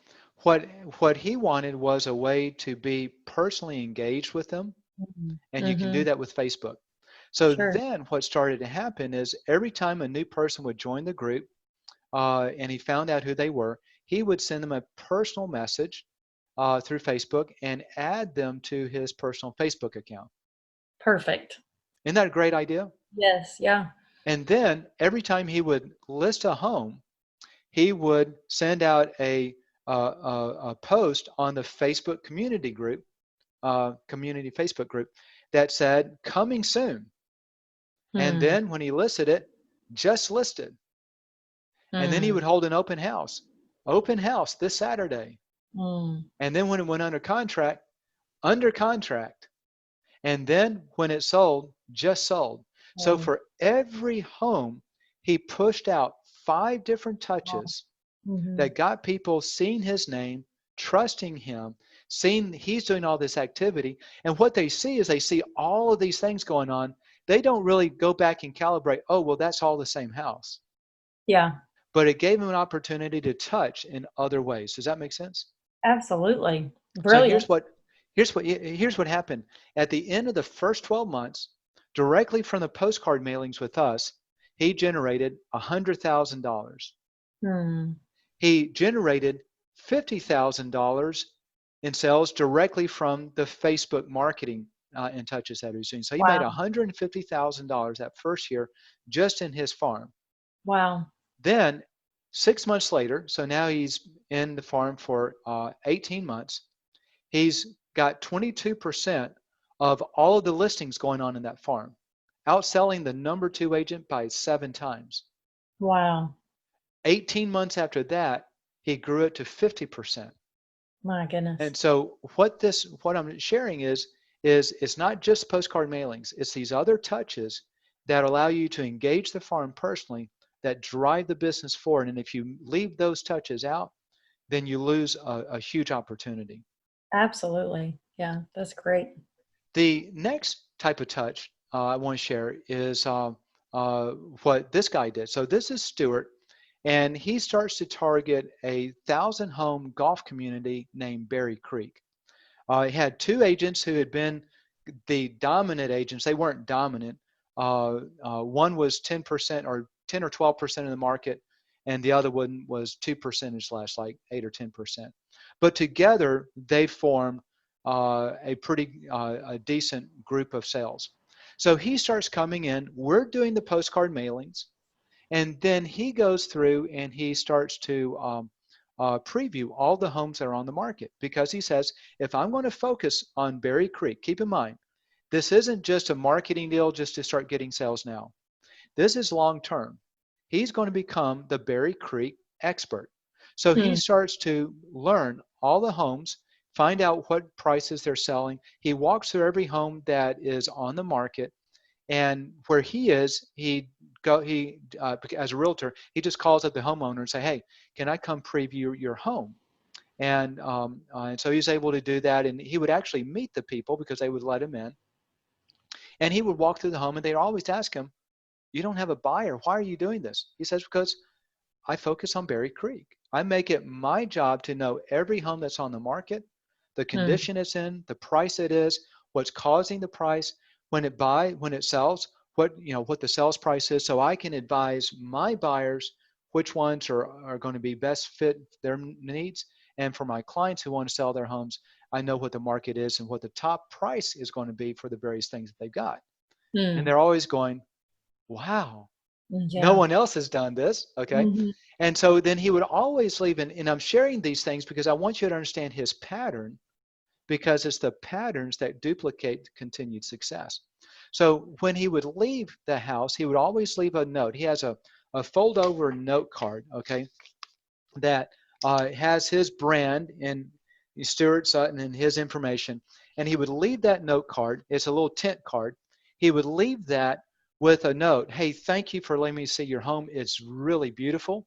What what he wanted was a way to be personally engaged with them, and you can do Mm-hmm. that with Facebook. So Sure. then what started to happen is every time a new person would join the group, and he found out who they were, he would send them a personal message through Facebook and add them to his personal Facebook account. Perfect. Isn't that a great idea? Yes. Yeah. And then every time he would list a home, he would send out a post on the Facebook community Facebook group that said "coming soon." And Hmm. then when he listed it, just listed. And then he Hmm. would hold an open house this Saturday. Hmm. And then when it went under contract. And then when it sold, just sold. So Wow. for every home, he pushed out 5 different Wow. touches Mm-hmm. that got people seeing his name, trusting him, seeing he's doing all this activity. And what they see is they see all of these things going on. They don't really go back and calibrate, oh, well, that's all the same house. Yeah. But it gave them an opportunity to touch in other ways. Does that make sense? Absolutely. So Brilliant. here's what happened. At the end of the first 12 months, directly from the postcard mailings with us, he generated $100,000. Hmm. He generated $50,000 in sales directly from the Facebook marketing and touches that he was doing. So he made Wow. $150,000 that first year just in his farm. Wow. Then 6 months later, so now he's in the farm for 18 months, he's got 22% of all of the listings going on in that farm, outselling the number 2 agent by 7 times. Wow. 18 months after that, he grew it to 50%. My And goodness. so what I'm sharing is it's not just postcard mailings, it's these other touches that allow you to engage the farm personally that drive the business forward. And if you leave those touches out, then you lose a huge opportunity. Absolutely. Yeah, that's great. The next type of touch I want to share is what this guy did. So this is Stuart, and he starts to target a 1,000-home golf community named Berry Creek. He had 2 agents who had been the dominant agents. They weren't dominant. One was 10% or 10 or 12% of the market, and the other one was 2% less, like 8 or 10%. But together, they formed a pretty a decent group of sales. So he starts coming in. We're doing the postcard mailings, and then he goes through and he starts to preview all the homes that are on the market, because he says, if I'm going to focus on Berry Creek, keep in mind, this isn't just a marketing deal just to start getting sales now. This is long term. He's going to become the Berry Creek expert. So he Hmm. starts to learn all the homes, find out what prices they're selling. He walks through every home that is on the market, and where he is, he as a realtor, he just calls up the homeowner and say, hey, can I come preview your home? And so he's able to do that, and he would actually meet the people because they would let him in, and he would walk through the home, and they'd always ask him, you don't have a buyer, why are you doing this? He says, because I focus on Berry Creek. I make it my job to know every home that's on the market, the Hmm. condition it's in, the price it is, what's causing the price, when it sells, what the sales price is, so I can advise my buyers which ones are going to be best fit their needs. And for my clients who want to sell their homes, I know what the market is and what the top price is going to be for the various things that they've got. And Hmm. they're always going, wow, no Yeah. one else has done this. Okay. Hmm. And so then he would always leave, and I'm sharing these things because I want you to understand his pattern, because it's the patterns that duplicate continued success. So when he would leave the house, he would always leave a note. He has a fold over note card, okay, that has his brand and Stuart Sutton and his information. And he would leave that note card. It's a little tent card. He would leave that with a note. Hey, thank you for letting me see your home. It's really beautiful.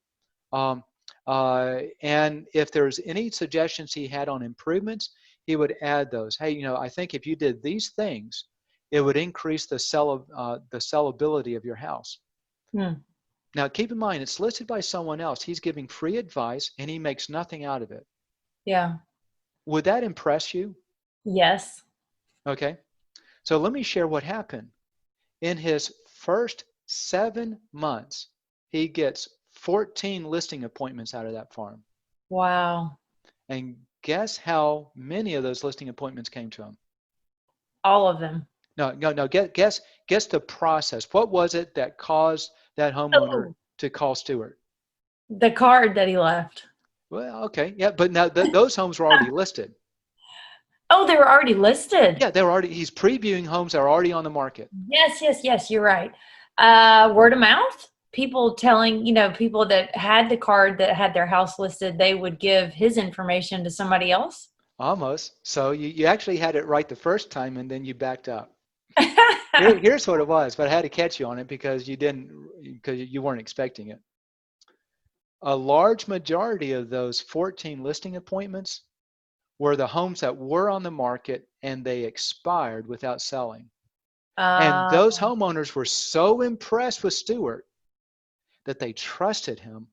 Um, and if there's any suggestions he had on improvements, he would add those. Hey, I think if you did these things, it would increase the sellability of your house. Hmm. Now, keep in mind, it's listed by someone else. He's giving free advice, and he makes nothing out of it. Yeah. Would that impress you? Yes. Okay. So let me share what happened. In his first 7 months, he gets 14 listing appointments out of that farm. Wow. And guess how many of those listing appointments came to him? All of them. No. Guess the process. What was it that caused that homeowner Oh, to call Stewart? the card that he left. Well, okay, yeah, but now those homes were already listed. Oh, they were already listed. Yeah, they were already. He's previewing homes that are already on the market. Yes, yes, yes, you're right. Word of mouth. People telling, people that had the card that had their house listed, they would give his information to somebody else. Almost. So you actually had it right the first time, and then you backed up. Here's what it was, but I had to catch you on it because you weren't expecting it. A large majority of those 14 listing appointments were the homes that were on the market and they expired without selling. And uh, those homeowners were so impressed with Stewart that they trusted him,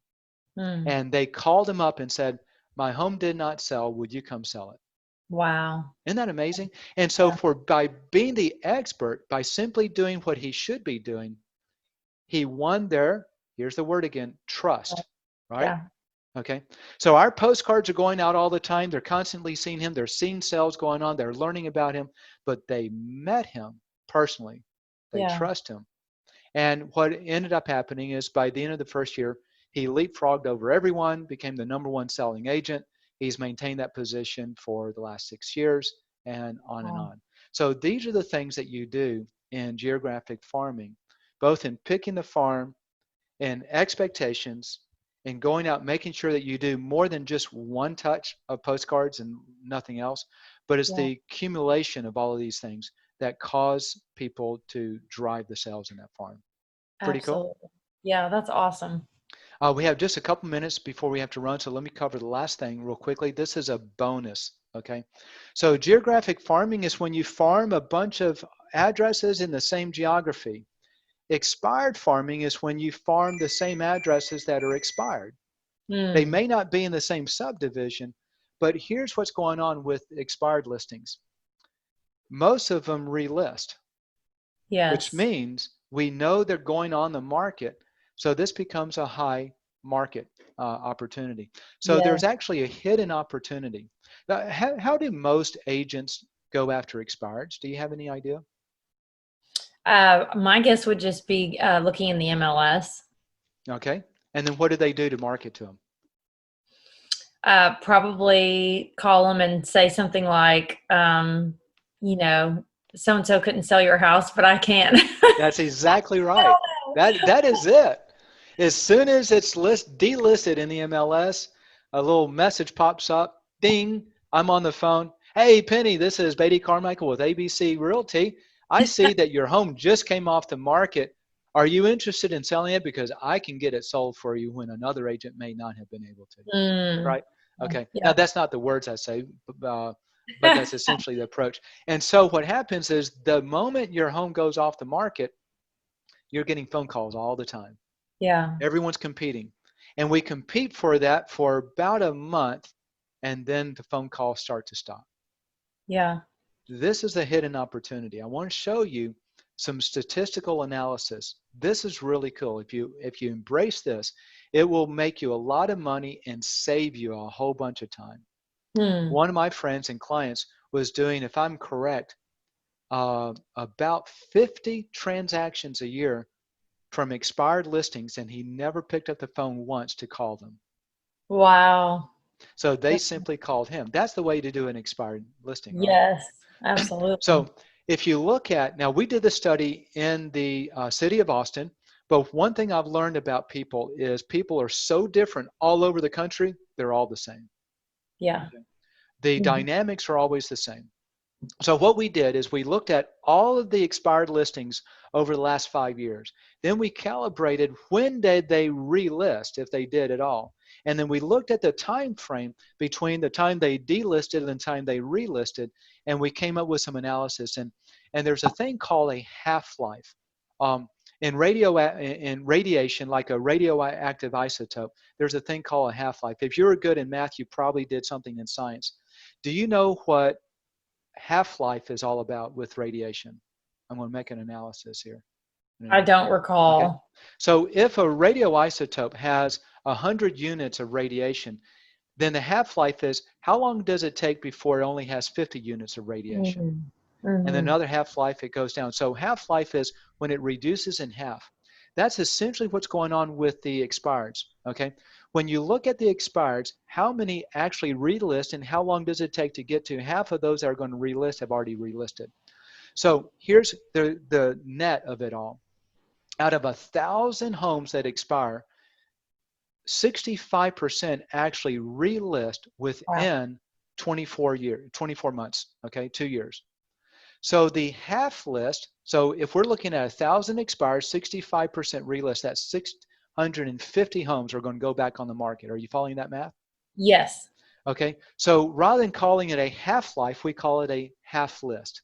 hmm, and they called him up and said, my home did not sell. Would you come sell it? wow. Isn't that amazing? And so Yeah, by being the expert, by simply doing what he should be doing, he won their, here's the word again, trust, right? yeah, Okay. So our postcards are going out all the time. They're constantly seeing him. They're seeing sales going on. They're learning about him, but they met him personally. They yeah. trust him. And what ended up happening is by the end of the first year, he leapfrogged over everyone, became the #1 selling agent. He's maintained that position for the last 6 years, and on and Wow. on. So these are the things that you do in geographic farming, both in picking the farm and expectations, and going out making sure that you do more than just one touch of postcards and nothing else, but it's Yeah, the accumulation of all of these things that cause people to drive the sales in that farm. Pretty cool. absolutely. Yeah, that's awesome. We have just a couple minutes before we have to run, so let me cover the last thing real quickly. This is a bonus, okay? So geographic farming is when you farm a bunch of addresses in the same geography. Expired farming is when you farm the same addresses that are expired. They Hmm. may not be in the same subdivision, but here's what's going on with expired listings. Most of them relist, which Yes. means we know they're going on the market. So this becomes a high market opportunity. So Yeah. there's actually a hidden opportunity. Now, how do most agents go after expireds? Do you have any idea? My guess would just be looking in the MLS. Okay. And then what do they do to market to them? Probably call them and say something like, you know, so and so couldn't sell your house, but I can. That's exactly right. That is it. As soon as it's delisted in the MLS, a little message pops up. Ding! I'm on the phone. Hey, Penny, this is Beatty Carmichael with ABC Realty. I see that your home just came off the market. Are you interested in selling it? Because I can get it sold for you when another agent may not have been able to. Mm, Right? Okay. Now yeah. that's not the words I say, but that's essentially the approach. And so what happens is the moment your home goes off the market, you're getting phone calls all the time. Yeah. Everyone's competing. And we compete for that for about a month, and then the phone calls start to stop. Yeah. This is a hidden opportunity. I want to show you some statistical analysis. This is really cool. If you embrace this, it will make you a lot of money and save you a whole bunch of time. Hmm. One of my friends and clients was doing, if I'm correct, about 50 transactions a year from expired listings, and he never picked up the phone once to call them. Wow. So they simply called him. That's the way to do an expired listing, right? Yes, absolutely. So if you look at, now we did the study in the city of Austin, but one thing I've learned about people is people are so different all over the country, they're all the same. Yeah. Okay. The Mhm. dynamics are always the same. So what we did is we looked at all of the expired listings over the last 5 years. Then we calibrated when did they relist, if they did at all. And then we looked at the time frame between the time they delisted and the time they relisted, and we came up with some analysis. And there's a thing called a half-life. Um, in radiation, like a radioactive isotope, there's a thing called a half-life. If you were good in math, you probably did something in science. Do you know what half-life is all about with radiation? I'm going to make an analysis here. I don't Okay. recall. So if a radioisotope has 100 units of radiation, then the half-life is how long does it take before it only has 50 units of radiation? Mhm. And then Mhm. another half-life, it goes down. So half-life is when it reduces in half. That's essentially what's going on with the expireds, okay? When you look at the expireds, how many actually relist and how long does it take to get to half of those that are going to relist have already relisted. So here's the net of it all. Out of 1,000 homes that expire, 65% actually relist Wow. within 24 months, okay, 2 years. So the half list, so if we're looking at 1,000 expires, 65% relist, that's 650 homes are going to go back on the market. Are you following that math? Yes. Okay, so rather than calling it a half-life, we call it a half list.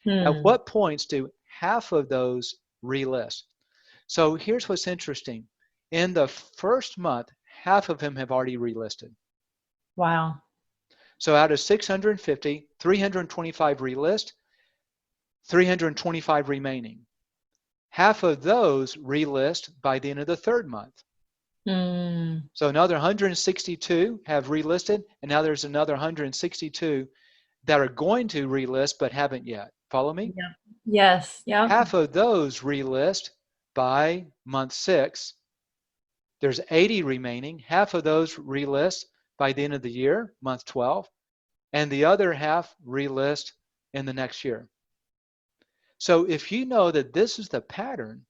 At Hmm. what points do half of those relist? So here's what's interesting. In the first month, half of them have already relisted. Wow. So out of 650, 325 relist, 325 remaining. Half of those relist by the end of the third month. Hmm. So another 162 have relisted, and now there's another 162 that are going to relist but haven't yet. Follow me? Yep. Yes. Yep. Half of those relist by month 6. There's 80 remaining. Half of those relist by the end of the year, month 12, and the other half relist in the next year. So if you know that this is the pattern,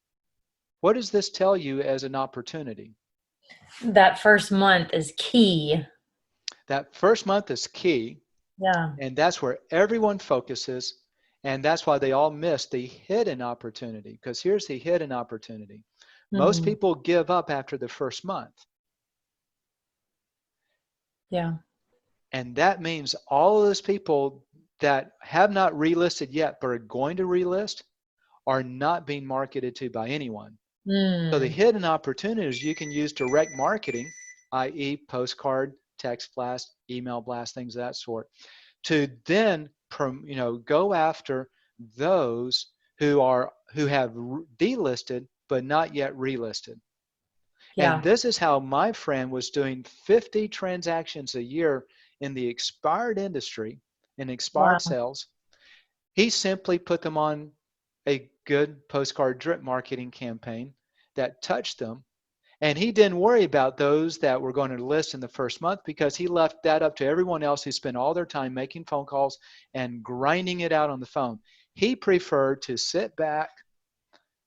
what does this tell you as an opportunity? That first month is key. That first month is key, Yeah. and that's where everyone focuses, and that's why they all miss the hidden opportunity, because here's the hidden opportunity. Most Hmm. people give up after the first month, Yeah. and that means all of those people that have not relisted yet but are going to relist are not being marketed to by anyone. So the Hmm. hidden opportunities you can use direct marketing, i.e. postcard, text blast, email blast, things of that sort, to then go after those who have delisted but not yet relisted. And Yeah. this is how my friend was doing 50 transactions a year in the expired industry, in expired Wow. sales. He simply put them on a good postcard drip marketing campaign that touched them. And he didn't worry about those that were going to list in the first month because he left that up to everyone else who spent all their time making phone calls and grinding it out on the phone. He preferred to sit back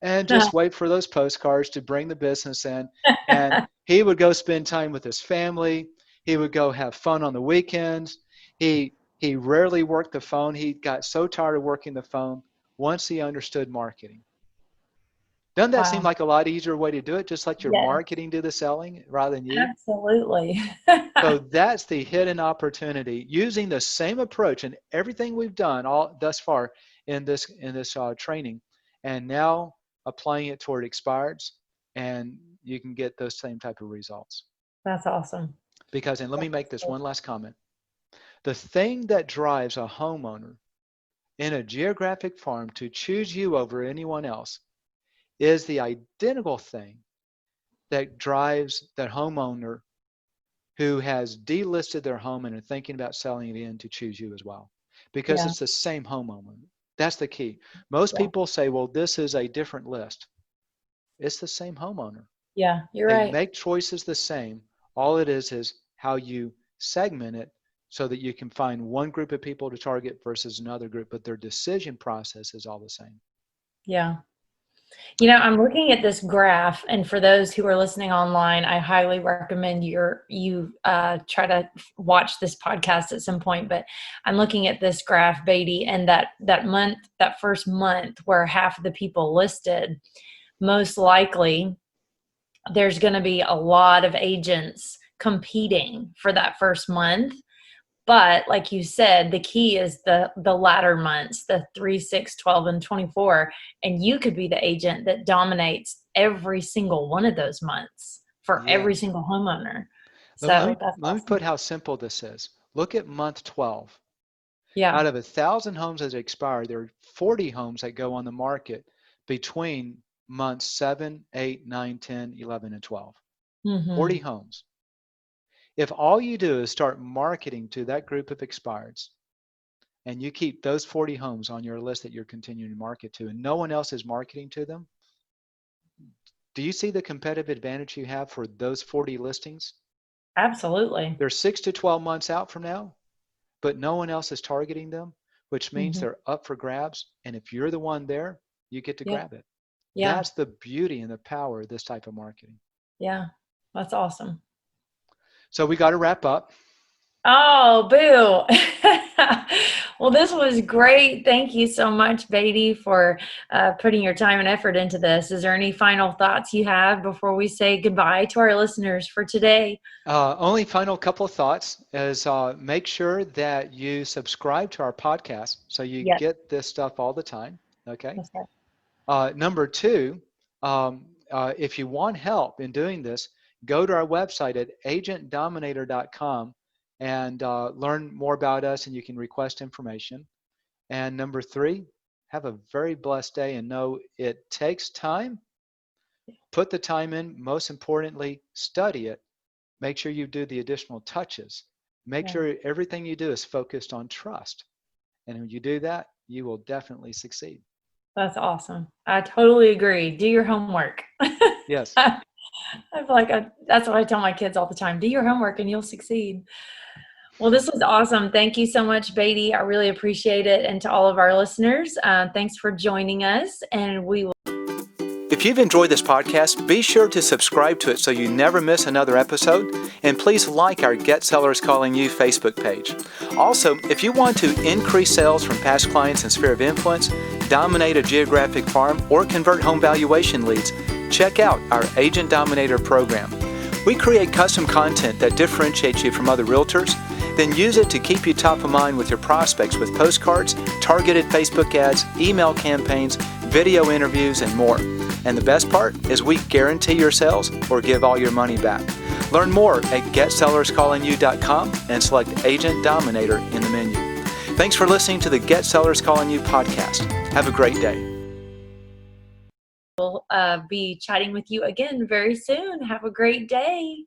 and just wait for those postcards to bring the business in. And he would go spend time with his family. He would go have fun on the weekends. He rarely worked the phone. He got so tired of working the phone once he understood marketing. Doesn't that seem Wow. like a lot easier way to do it? Just let your Yes, marketing do the selling rather than you? absolutely. So that's the hidden opportunity using the same approach and everything we've done all thus far in this training, and now applying it toward expireds, and you can get those same type of results. That's awesome. Because, and let me make this one last comment. The thing that drives a homeowner in a geographic farm to choose you over anyone else is the identical thing that drives that homeowner who has delisted their home and are thinking about selling it in to choose you as well, because Yeah. it's the same homeowner. That's the key. Most Yeah. people say, well, this is a different list. It's the same homeowner. Yeah. You're They right. make choices the same. All it is how you segment it so that you can find one group of people to target versus another group, but their decision process is all the same. Yeah. I'm looking at this graph, and for those who are listening online, I highly recommend you try to watch this podcast at some point. But I'm looking at this graph, Beatty, and that first month where half of the people listed, most likely there's going to be a lot of agents competing for that first month. But like you said, the key is the latter months, the 3, 6, 12, and 24. And you could be the agent that dominates every single one of those months for every Yes. single homeowner. Let So me, that's let me awesome. put how simple this is. Look at month 12. Yeah. Out of 1,000 homes that expire, there are 40 homes that go on the market between months 7, 8, 9, 10, 11, and 12. 40 Mm-hmm. homes. If all you do is start marketing to that group of expireds, and you keep those 40 homes on your list that you're continuing to market to, and no one else is marketing to them, do you see the competitive advantage you have for those 40 listings? Absolutely. They're 6 to 12 months out from now, but no one else is targeting them, which means Mm-hmm. they're up for grabs. And if you're the one there, you get to Yeah. grab it. Yeah. That's the beauty and the power of this type of marketing. Yeah. That's awesome. So we got to wrap up. Oh, boo. Well, this was great. Thank you so much, Beatty, for putting your time and effort into this. Is there any final thoughts you have before we say goodbye to our listeners for today? Only final couple of thoughts is make sure that you subscribe to our podcast so you Yes. get this stuff all the time. Okay. That's right. Number two, if you want help in doing this, go to our website at agentdominator.com and learn more about us, and you can request information. And number three, have a very blessed day and know it takes time. Put the time in. Most importantly, study it. Make sure you do the additional touches. Make Yeah. sure everything you do is focused on trust. And when you do that, you will definitely succeed. That's awesome. I totally agree. Do your homework. Yes. I feel like that's what I tell my kids all the time. Do your homework and you'll succeed. Well, this was awesome. Thank you so much, Beatty. I really appreciate it. And to all of our listeners, thanks for joining us. And we will. If you've enjoyed this podcast, be sure to subscribe to it so you never miss another episode. And please like our Get Sellers Calling You Facebook page. Also, if you want to increase sales from past clients and sphere of influence, dominate a geographic farm, or convert home valuation leads, check out our Agent Dominator program. We create custom content that differentiates you from other realtors, then use it to keep you top of mind with your prospects with postcards, targeted Facebook ads, email campaigns, video interviews, and more. And the best part is we guarantee your sales or give all your money back. Learn more at getsellerscallingyou.com and select Agent Dominator in the menu. Thanks for listening to the Get Sellers Calling You podcast. Have a great day. We'll be chatting with you again very soon. Have a great day.